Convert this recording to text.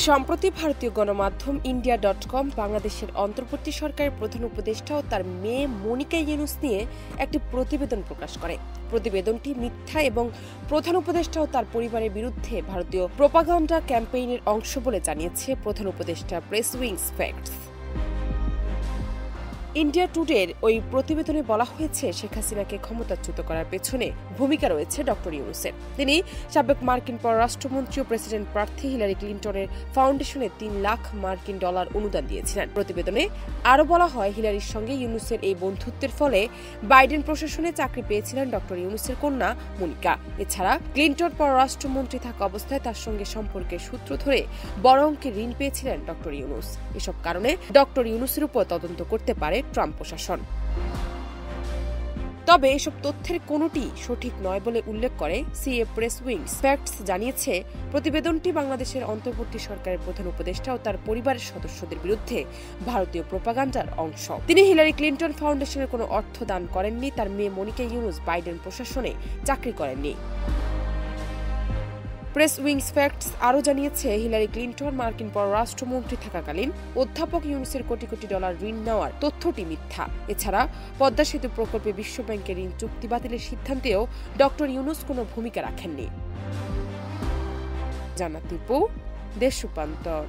সম্প্রতি ভারতীয় গণমাধ্যম ইন্ডিয়া.com বাংলাদেশের অন্তর্বর্তী সরকারের প্রধান উপদেষ্টা ও তার মেয়ে মনিকা ইউনুস নিয়ে একটি প্রতিবেদন প্রকাশ করে। প্রতিবেদনটি মিথ্যা এবং প্রধান উপদেষ্টা ও তার পরিবারের বিরুদ্ধে ভারতীয় প্রোপাগান্ডা ক্যাম্পেইনের অংশ বলে জানিয়েছে প্রধান উপদেষ্টা প্রেস উইংস ফ্যাক্টস। ইন্ডিয়া টুডের ওই প্রতিবেদনে বলা হয়েছে, শেখ হাসিনাকে ক্ষমতাচ্যুত করার পেছনে ভূমিকা রয়েছে ডক্টর ইউনুসের। তিনি সাবেক মার্কিন পররাষ্ট্রমন্ত্রী ও প্রেসিডেন্ট প্রার্থী হিলারি ক্লিন্টনের ফাউন্ডেশনে $3 লাখ অনুদান দিয়েছিলেন। প্রতিবেদনে আরও বলা হয়, হিলারির সঙ্গে ইউনুসের এই বন্ধুত্বের ফলে বাইডেন প্রশাসনে চাকরি পেয়েছিলেন ডক্টর ইউনুসের কন্যা মনিকা। এছাড়া ক্লিন্টন পররাষ্ট্রমন্ত্রী থাকা অবস্থায় তার সঙ্গে সম্পর্কের সূত্র ধরে বড় অঙ্কের ঋণ পেয়েছিলেন ডক্টর ইউনুস। এসব কারণে ডক্টর ইউনুসের উপর তদন্ত করতে পারে ট্রাম্প প্রশাসন। তবে এসব তথ্যের কোনোটি সঠিক নয় বলে উল্লেখ করে সিএ প্রেস উইংস ফ্যাক্টস জানিয়েছে, প্রতিবেদনটি বাংলাদেশের অন্তর্বর্তী সরকারের প্রধান উপদেষ্টা ও তার পরিবারের সদস্যদের বিরুদ্ধে ভারতীয় প্রোপাগান্ডার অংশ। তিনি হিলারি ক্লিন্টন ফাউন্ডেশনের কোনো অর্থ দান করেননি, তার মেয়ে মনিকা ইউনুস বাইডেন প্রশাসনে চাকরি করেননি। প্রেস উইংস ফ্যাক্টস আরও জানিয়েছে, হিলারি ক্লিন্টন মার্কিন পররাষ্ট্রমন্ত্রী থাকাকালীন অধ্যাপক ইউনুসের কোটি কোটি ডলার ঋণ নেওয়ার তথ্যটি মিথ্যা। এছাড়া পদ্মা সেতু প্রকল্পে বিশ্বব্যাংকের ঋণ চুক্তি বাতিলের সিদ্ধান্তেও ডক্টর ইউনুস কোনো ভূমিকা রাখেননি। জান্নাত টিপু, দেশ রূপান্তর।